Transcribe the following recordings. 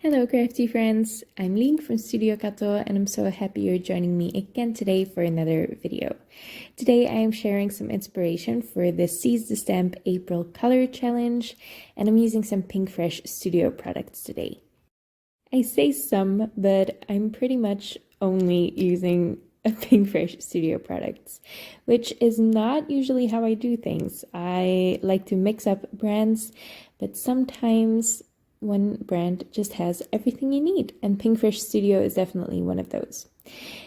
Hello crafty friends, I'm Link from Studio Kato and I'm so happy you're joining me again today for another video. Today I am sharing some inspiration for the Seize the Stamp April Color Challenge and I'm using some Pinkfresh Studio products today. I say some, but I'm pretty much only using Pinkfresh Studio products, which is not usually how I do things. I like to mix up brands, but sometimes one brand just has everything you need, and Pinkfresh Studio is definitely one of those.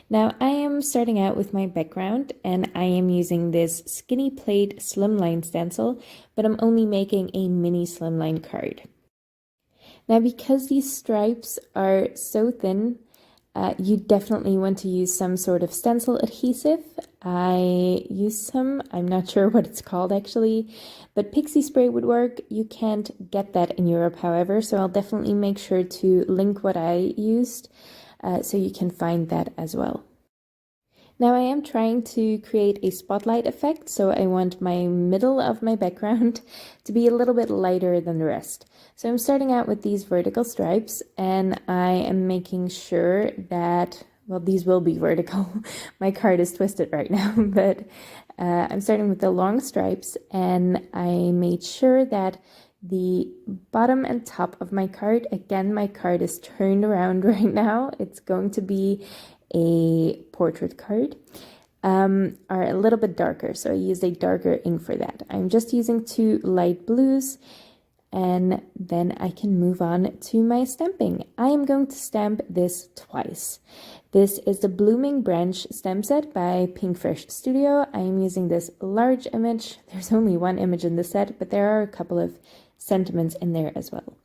Now I am starting out with my background and I am using this skinny Plaid Slimline stencil, but I'm only making a mini Slimline card. Now because these stripes are so thin, you definitely want to use some sort of stencil adhesive. I use some, I'm not sure what it's called actually, but pixie spray would work. You can't get that in Europe, however, so I'll definitely make sure to link what I used so you can find that as well. Now I am trying to create a spotlight effect, so I want my middle of my background to be a little bit lighter than the rest. So I'm starting out with these vertical stripes and I am making sure that, well, these will be vertical. My card is twisted right now, but I'm starting with the long stripes and I made sure that the bottom and top of my card, again, my card is turned around right now. It's going to be a portrait card, are a little bit darker, so I used a darker ink for that. I'm just using two light blues and then I can move on to my stamping. I am going to stamp this twice. This is the Blooming Branch stamp set by Pinkfresh Studio. I am using this large image. There's only one image in the set, but there are a couple of sentiments in there as well.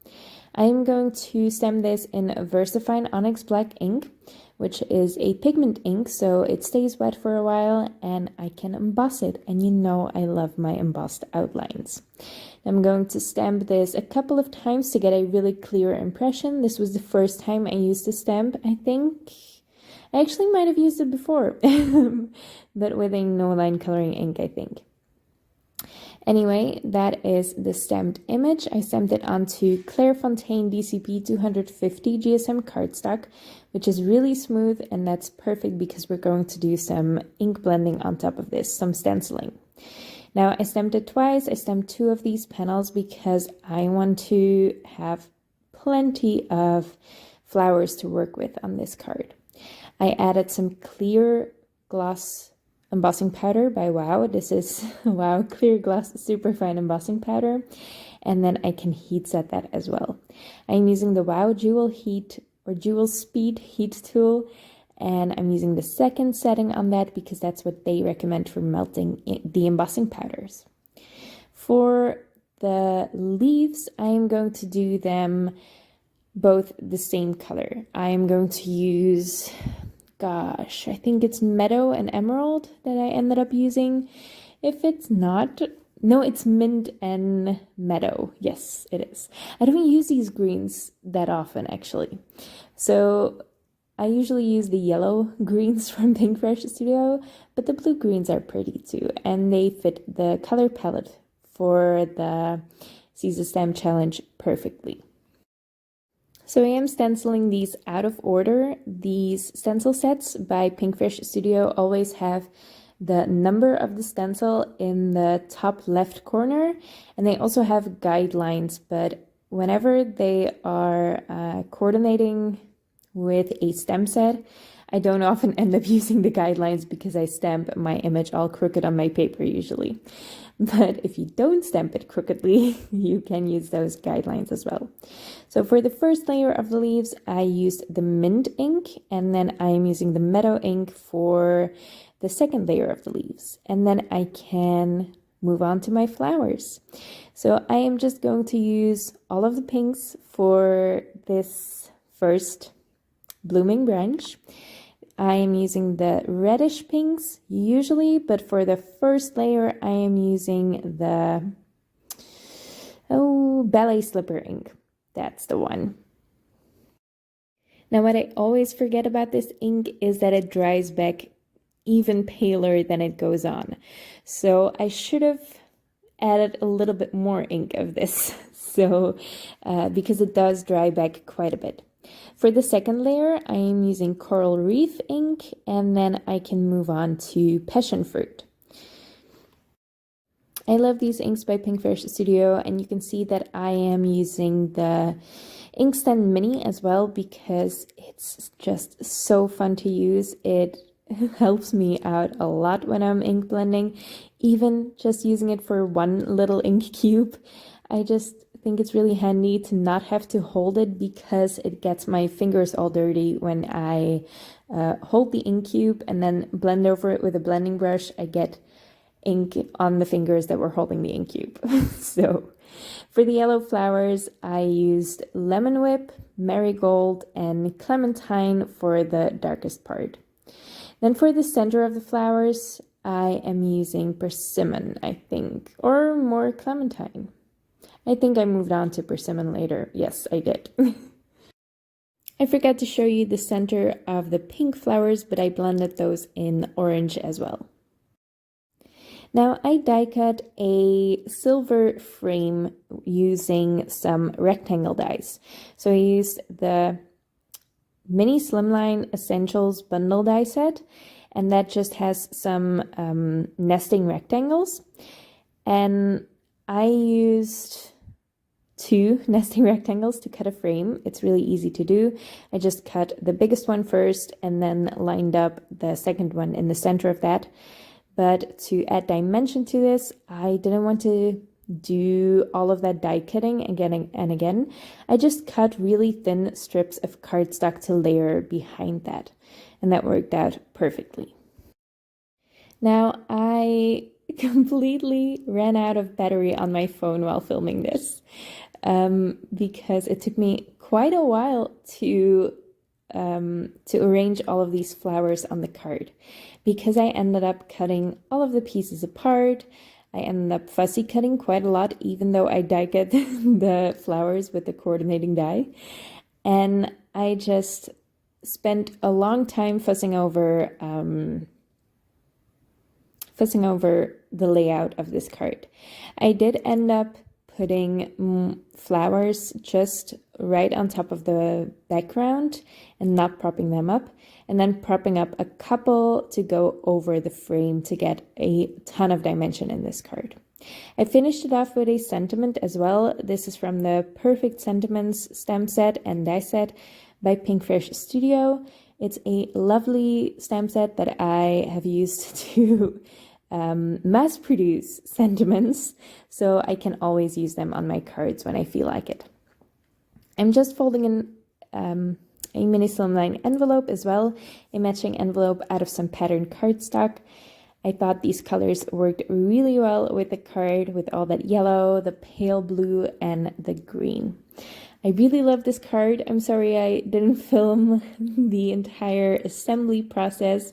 I am going to stamp this in Versafine Onyx black ink, which is a pigment ink, so it stays wet for a while and I can emboss it. And you know I love my embossed outlines. I'm going to stamp this a couple of times to get a really clear impression. This was the first time I used the stamp, I think. I actually might have used it before, but with a no-line coloring ink, I think. Anyway, that is the stamped image. I stamped it onto Clairefontaine DCP 250 GSM cardstock, which is really smooth, and that's perfect because we're going to do some ink blending on top of this, some stenciling. Now, I stamped it twice. I stamped two of these panels because I want to have plenty of flowers to work with on this card. I added some clear gloss embossing powder by Wow. This is Wow Clear Gloss Superfine Embossing Powder. And then I can heat set that as well. I'm using the Wow Jewel Heat or Jewel Speed Heat tool. And I'm using the second setting on that because that's what they recommend for melting the embossing powders. For the leaves, I am going to do them both the same color. I am going to use, gosh, I think it's Meadow and Emerald that I ended up using. If it's not, no, it's Mint and Meadow. Yes, it is. I don't use these greens that often, actually. So I usually use the yellow greens from Pinkfresh Studio, but the blue greens are pretty too, and they fit the color palette for the Seize the Stamp Challenge perfectly. So I am stenciling these out of order. These stencil sets by Pinkfresh Studio always have the number of the stencil in the top left corner, and they also have guidelines, but whenever they are coordinating with a stamp set, I don't often end up using the guidelines because I stamp my image all crooked on my paper usually. But if you don't stamp it crookedly, you can use those guidelines as well. So for the first layer of the leaves, I used the Mint ink, and then I'm using the Meadow ink for the second layer of the leaves. And then I can move on to my flowers. So I am just going to use all of the pinks for this first blooming branch. I am using the reddish pinks usually, but for the first layer I am using the Ballet slipper ink. That's the one. Now what I always forget about this ink is that it dries back even paler than it goes on. So I should have added a little bit more ink of this, so because it does dry back quite a bit. For the second layer, I am using Coral Reef ink, and then I can move on to Passion Fruit. I love these inks by Pinkfresh Studio, and you can see that I am using the Inkstand Mini as well because it's just so fun to use. It helps me out a lot when I'm ink blending, even just using it for one little ink cube. I just think it's really handy to not have to hold it because it gets my fingers all dirty when I hold the ink cube and then blend over it with a blending brush. I get ink on the fingers that were holding the ink cube. So for the yellow flowers, I used Lemon Whip, Marigold, and Clementine for the darkest part. Then for the center of the flowers, I am using Persimmon, I think, or more Clementine. I think I moved on to Persimmon later. Yes, I did. I forgot to show you the center of the pink flowers, but I blended those in orange as well. Now I die cut a silver frame using some rectangle dies. So I used the Mini Slimline Essentials bundle die set, and that just has some nesting rectangles. And I used 2 nesting rectangles to cut a frame. It's really easy to do. I just cut the biggest one first and then lined up the second one in the center of that. But to add dimension to this, I didn't want to do all of that die cutting again and again. I just cut really thin strips of cardstock to layer behind that, and that worked out perfectly. Now I completely ran out of battery on my phone while filming this because it took me quite a while to arrange all of these flowers on the card, because I ended up cutting all of the pieces apart. I ended up fussy cutting quite a lot, even though I die cut the flowers with the coordinating die. And I just spent a long time fussing over the layout of this card. I did end up putting flowers just right on top of the background and not propping them up, and then propping up a couple to go over the frame to get a ton of dimension in this card. I finished it off with a sentiment as well. This is from the Perfect Sentiments stamp set and die set by Pinkfresh Studio. It's a lovely stamp set that I have used to mass produce sentiments, so I can always use them on my cards when I feel like it. I'm just folding in a mini slimline envelope as well, a matching envelope out of some patterned cardstock. I thought these colors worked really well with the card, with all that yellow, the pale blue, and the green. I really love this card. I'm sorry I didn't film the entire assembly process.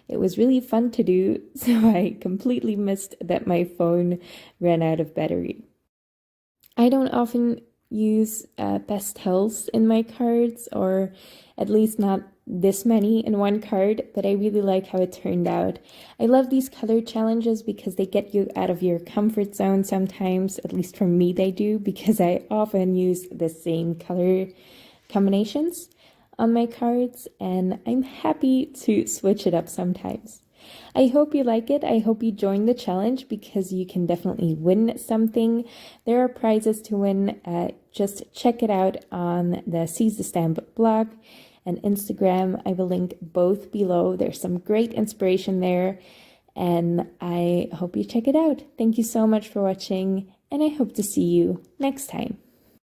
It was really fun to do, so I completely missed that my phone ran out of battery. I don't often use pastels in my cards, or at least not this many in one card, but I really like how it turned out. I love these color challenges because they get you out of your comfort zone sometimes, at least for me they do, because I often use the same color combinations on my cards, and I'm happy to switch it up sometimes. I hope you like it. I hope you join the challenge because you can definitely win something. There are prizes to win. Just check it out on the Seize the Stamp blog and Instagram. I will link both below. There's some great inspiration there, and I hope you check it out. Thank you so much for watching, and I hope to see you next time.